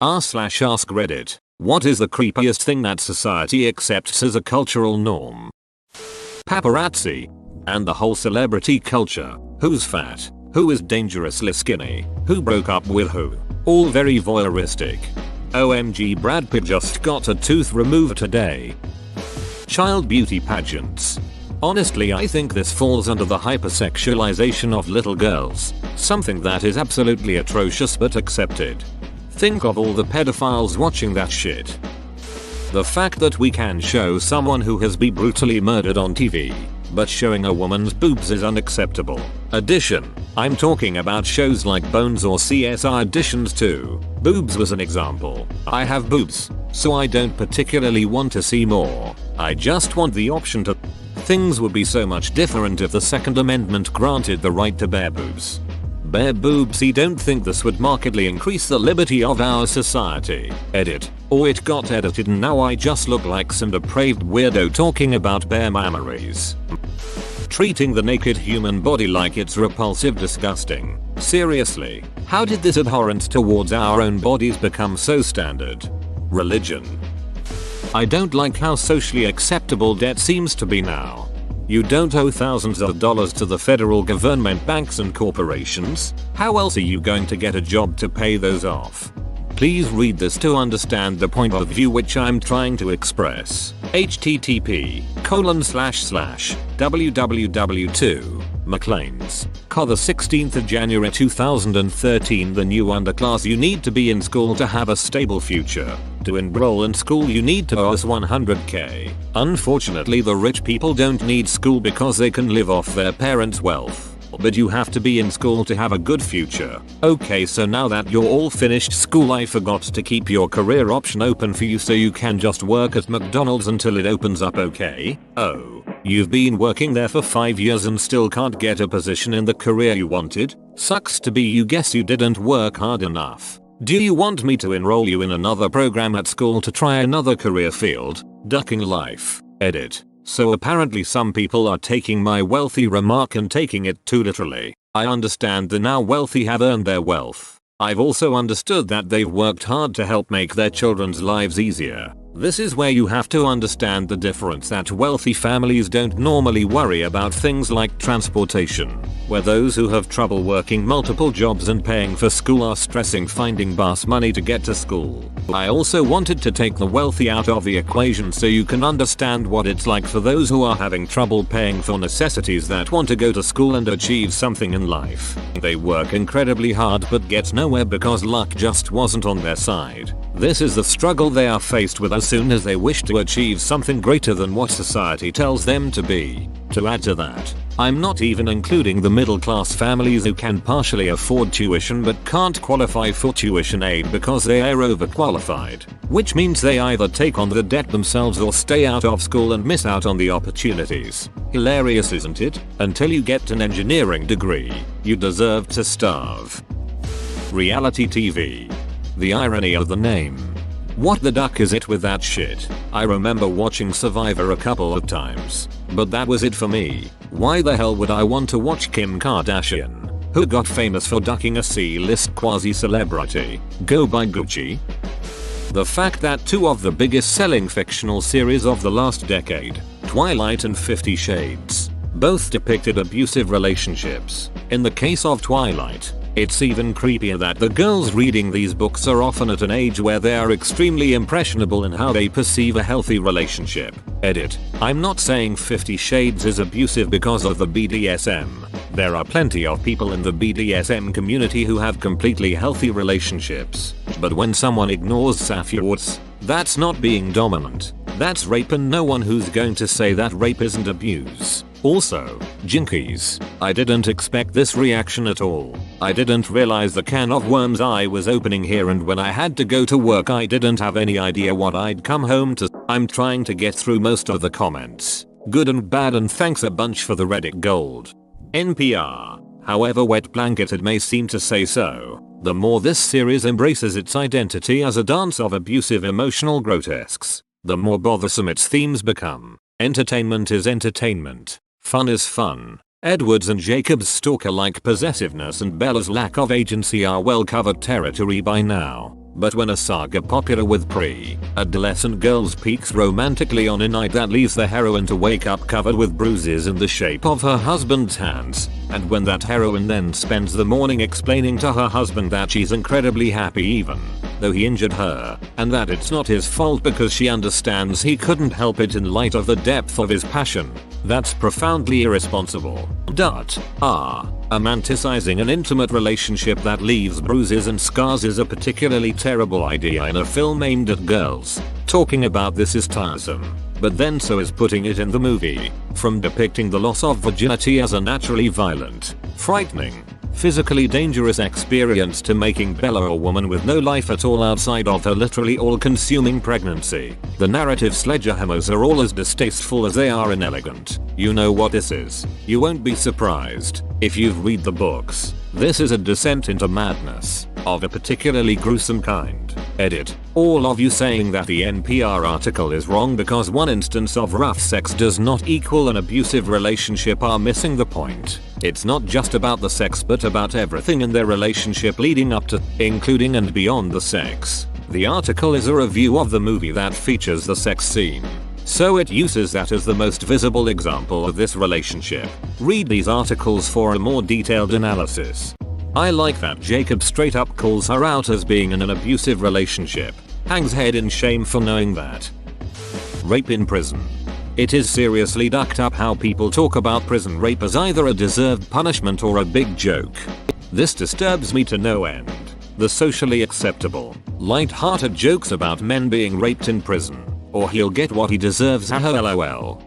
r/ask Reddit. What is the creepiest thing that society accepts as a cultural norm? Paparazzi. And the whole celebrity culture. Who's fat? Who is dangerously skinny? Who broke up with who? All very voyeuristic. OMG, Brad Pitt just got a tooth removed today. Child beauty pageants. Honestly, I think this falls under the hypersexualization of little girls, something that is absolutely atrocious but accepted. Think of all the pedophiles watching that shit. The fact that we can show someone who has been brutally murdered on TV, but showing a woman's boobs is unacceptable. Addition, I'm talking about shows like Bones or CSI Additions 2. Boobs was an example. I have boobs, so I don't particularly want to see more. I just want the option to. Things would be so much different if the Second Amendment granted the right to bare boobs. Bare boobs. Don't think this would markedly increase the liberty of our society. Edit. Or it got edited and now I just look like some depraved weirdo talking about bare mammaries. Treating the naked human body like it's repulsive, disgusting. Seriously, how did this abhorrence towards our own bodies become so standard? Religion. I don't like how socially acceptable debt seems to be now. You don't owe thousands of dollars to the federal government, banks and corporations. How else are you going to get a job to pay those off? Please read this to understand the point of view which I'm trying to express. http://www2 McLean's. The 16th of January 2013. The new underclass. You need to be in school to have a stable future. To enroll in school you need to owe us $100k. Unfortunately, the rich people don't need school because they can live off their parents' wealth. But you have to be in school to have a good future. Okay, so now that you're all finished school, I forgot to keep your career option open for you so you can just work at McDonald's until it opens up, okay? Oh, you've been working there for 5 years and still can't get a position in the career you wanted? Sucks to be you. Guess you didn't work hard enough. Do you want me to enroll you in another program at school to try another career field? Ducking life. Edit. So apparently some people are taking my wealthy remark and taking it too literally. I understand the now wealthy have earned their wealth. I've also understood that they've worked hard to help make their children's lives easier. This is where you have to understand the difference, that wealthy families don't normally worry about things like transportation, where those who have trouble working multiple jobs and paying for school are stressing finding bus money to get to school. I also wanted to take the wealthy out of the equation so you can understand what it's like for those who are having trouble paying for necessities that want to go to school and achieve something in life. They work incredibly hard but get nowhere because luck just wasn't on their side. This is the struggle they are faced with as soon as they wish to achieve something greater than what society tells them to be. To add to that, I'm not even including the middle class families who can partially afford tuition but can't qualify for tuition aid because they are overqualified, which means they either take on the debt themselves or stay out of school and miss out on the opportunities. Hilarious, isn't it? Until you get an engineering degree, you deserve to starve. Reality TV. The irony of the name. What the duck is it with that shit? I remember watching Survivor a couple of times, but that was it for me. Why the hell would I want to watch Kim Kardashian, who got famous for ducking a C-list quasi-celebrity, go by Gucci? The fact that two of the biggest selling fictional series of the last decade, Twilight and 50 Shades, both depicted abusive relationships. In the case of Twilight, it's even creepier that the girls reading these books are often at an age where they are extremely impressionable in how they perceive a healthy relationship. Edit. I'm not saying 50 Shades is abusive because of the BDSM. There are plenty of people in the BDSM community who have completely healthy relationships. But when someone ignores safe words, that's not being dominant. That's rape, and no one who's going to say that rape isn't abuse. Also, jinkies, I didn't expect this reaction at all. I didn't realize the can of worms I was opening here, and when I had to go to work I didn't have any idea what I'd come home to. I'm trying to get through most of the comments, good and bad, and thanks a bunch for the Reddit gold. NPR. However wet blanketed may seem to say so, the more this series embraces its identity as a dance of abusive emotional grotesques, the more bothersome its themes become. Entertainment is entertainment. Fun is fun. Edwards and Jacobs' stalker-like possessiveness and Bella's lack of agency are well-covered territory by now. But when a saga popular with pre-adolescent girls peaks romantically on a night that leaves the heroine to wake up covered with bruises in the shape of her husband's hands, and when that heroine then spends the morning explaining to her husband that she's incredibly happy even though he injured her, and that it's not his fault because she understands he couldn't help it in light of the depth of his passion, that's profoundly irresponsible. Romanticizing an intimate relationship that leaves bruises and scars is a particularly terrible idea in a film aimed at girls. Talking about this is tiresome, but then so is putting it in the movie. From depicting the loss of virginity as a naturally violent, frightening, physically dangerous experience to making Bella a woman with no life at all outside of her literally all-consuming pregnancy, the narrative sledgehammers are all as distasteful as they are inelegant. You know what this is. You won't be surprised if you've read the books. This is a descent into madness of a particularly gruesome kind. Edit. All of you saying that the NPR article is wrong because one instance of rough sex does not equal an abusive relationship are missing the point. It's not just about the sex but about everything in their relationship leading up to, including and beyond the sex. The article is a review of the movie that features the sex scene, so it uses that as the most visible example of this relationship. Read these articles for a more detailed analysis. I like that Jacob straight up calls her out as being in an abusive relationship, hangs head in shame for knowing that. Rape in prison. It is seriously ducked up how people talk about prison rape as either a deserved punishment or a big joke. This disturbs me to no end. The socially acceptable, light-hearted jokes about men being raped in prison, or he'll get what he deserves, lol.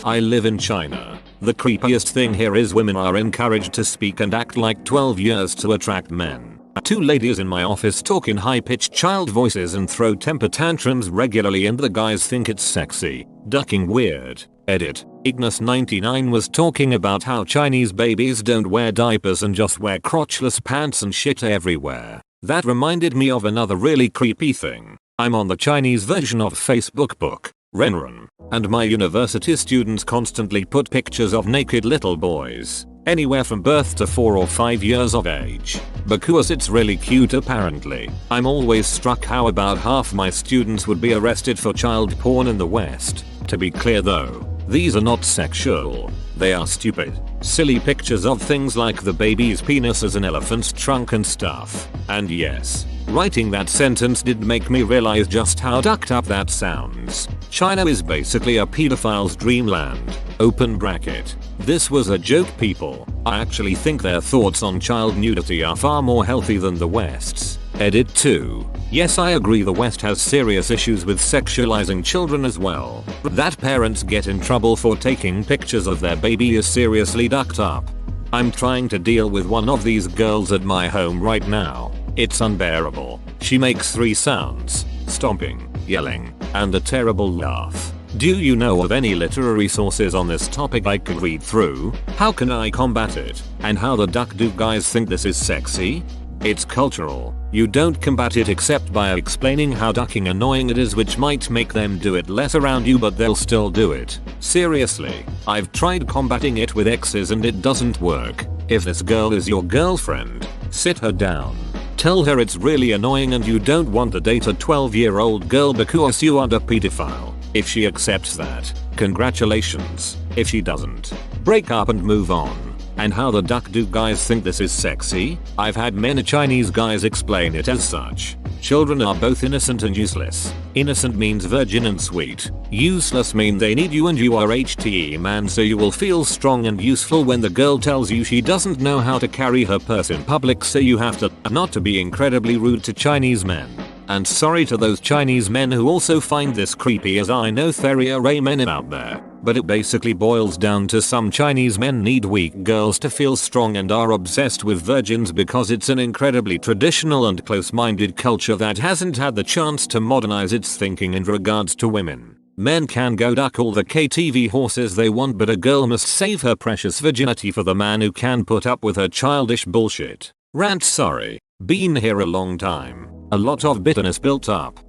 I live in China. The creepiest thing here is women are encouraged to speak and act like 12 years to attract men. Two ladies in my office talk in high-pitched child voices and throw temper tantrums regularly and the guys think it's sexy. Ducking weird. Edit. Ignis99 was talking about how Chinese babies don't wear diapers and just wear crotchless pants and shit everywhere. That reminded me of another really creepy thing. I'm on the Chinese version of Facebook book, Renren, and my university students constantly put pictures of naked little boys, anywhere from birth to 4 or 5 years of age, because it's really cute apparently. I'm always struck how about half my students would be arrested for child porn in the West. To be clear though, these are not sexual. They are stupid, silly pictures of things like the baby's penis as an elephant's trunk and stuff. And yes, writing that sentence did make me realize just how ducked up that sounds. China is basically a pedophile's dreamland. Open bracket. This was a joke, people. I actually think their thoughts on child nudity are far more healthy than the West's. Edit 2. Yes, I agree the West has serious issues with sexualizing children as well. That parents get in trouble for taking pictures of their baby is seriously ducked up. I'm trying to deal with one of these girls at my home right now. It's unbearable. She makes 3 sounds: stomping, yelling, and a terrible laugh. Do you know of any literary sources on this topic I could read through? How can I combat it? And how the duck-do guys think this is sexy? It's cultural. You don't combat it except by explaining how ducking annoying it is, which might make them do it less around you, but they'll still do it. Seriously, I've tried combating it with exes and it doesn't work. If this girl is your girlfriend, sit her down. Tell her it's really annoying and you don't want to date a 12-year-old girl because you are a pedophile. If she accepts that, congratulations. If she doesn't, break up and move on. And how the duck-do guys think this is sexy? I've had many Chinese guys explain it as such. Children are both innocent and useless. Innocent means virgin and sweet. Useless mean they need you and you are HTE man, so you will feel strong and useful when the girl tells you she doesn't know how to carry her purse in public, so you have to not to be incredibly rude to Chinese men. And sorry to those Chinese men who also find this creepy, as I know there are men out there. But it basically boils down to some Chinese men need weak girls to feel strong and are obsessed with virgins because it's an incredibly traditional and close-minded culture that hasn't had the chance to modernize its thinking in regards to women. Men can go duck all the KTV horses they want, but a girl must save her precious virginity for the man who can put up with her childish bullshit. Rant sorry. Been here a long time. A lot of bitterness built up.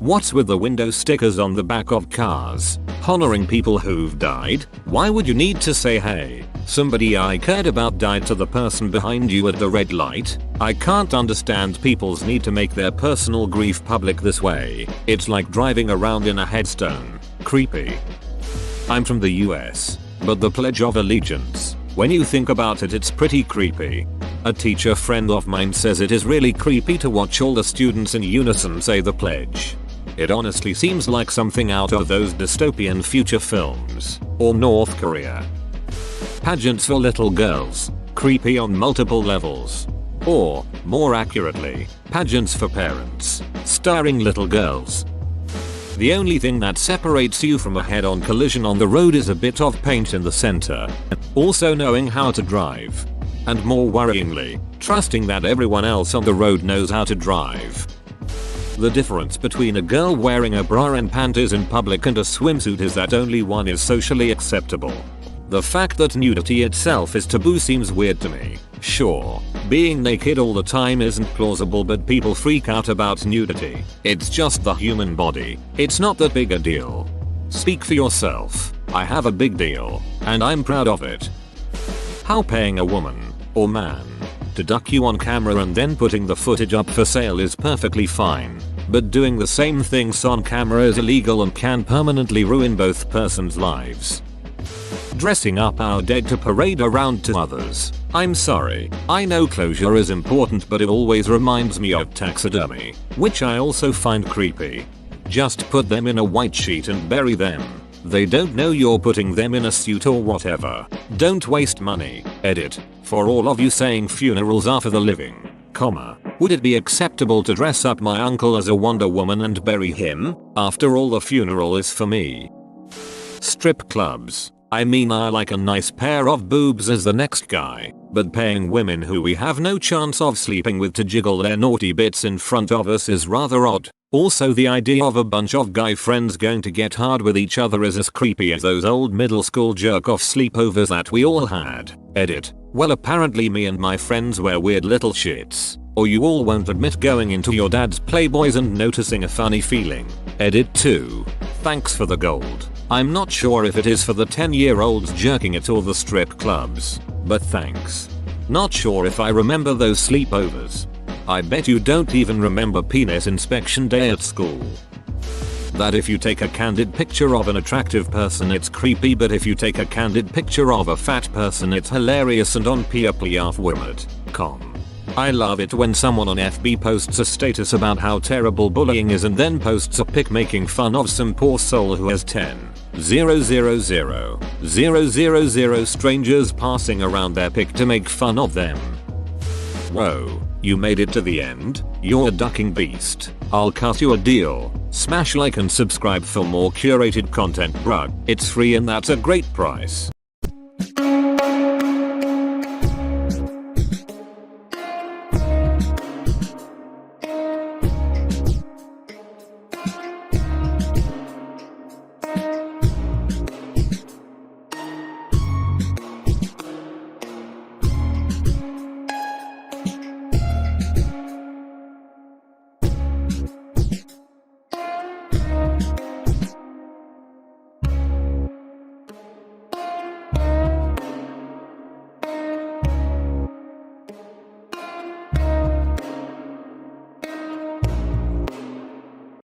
What's with the window stickers on the back of cars? Honoring people who've died? Why would you need to say hey, somebody I cared about died to the person behind you at the red light? I can't understand people's need to make their personal grief public this way. It's like driving around in a headstone. Creepy. I'm from the US, but the Pledge of Allegiance, when you think about it, it's pretty creepy. A teacher friend of mine says it is really creepy to watch all the students in unison say the pledge. It honestly seems like something out of those dystopian future films, or North Korea. Pageants for little girls, creepy on multiple levels. Or, more accurately, pageants for parents, starring little girls. The only thing that separates you from a head-on collision on the road is a bit of paint in the center. Also knowing how to drive. And more worryingly, trusting that everyone else on the road knows how to drive. The difference between a girl wearing a bra and panties in public and a swimsuit is that only one is socially acceptable. The fact that nudity itself is taboo seems weird to me. Sure, being naked all the time isn't plausible, but people freak out about nudity. It's just the human body. It's not that big a deal. Speak for yourself. I have a big deal, and I'm proud of it. How paying a woman, or man, to duck you on camera and then putting the footage up for sale is perfectly fine, but doing the same things on camera is illegal and can permanently ruin both persons' lives. Dressing up our dead to parade around to others. I'm sorry, I know closure is important, but it always reminds me of taxidermy, which I also find creepy. Just put them in a white sheet and bury them. They don't know you're putting them in a suit or whatever. Don't waste money. Edit. For all of you saying funerals are for the living, comma, would it be acceptable to dress up my uncle as a Wonder Woman and bury him? After all, the funeral is for me. Strip clubs. I mean, I like a nice pair of boobs as the next guy, but paying women who we have no chance of sleeping with to jiggle their naughty bits in front of us is rather odd. Also, the idea of a bunch of guy friends going to get hard with each other is as creepy as those old middle school jerk-off sleepovers that we all had. Edit. Well, apparently me and my friends were weird little shits. Or you all won't admit going into your dad's Playboys and noticing a funny feeling. Edit 2. Thanks for the gold. I'm not sure if it is for the 10-year-olds jerking it or the strip clubs, but thanks. Not sure if I remember those sleepovers. I bet you don't even remember penis inspection day at school. That if you take a candid picture of an attractive person it's creepy, but if you take a candid picture of a fat person it's hilarious and on peerpleafwimit.com. I love it when someone on FB posts a status about how terrible bullying is and then posts a pic making fun of some poor soul who has 10,000,000 strangers passing around their pic to make fun of them. Whoa, you made it to the end? You're a ducking beast. I'll cut you a deal. Smash like and subscribe for more curated content, bruh. It's free and that's a great price.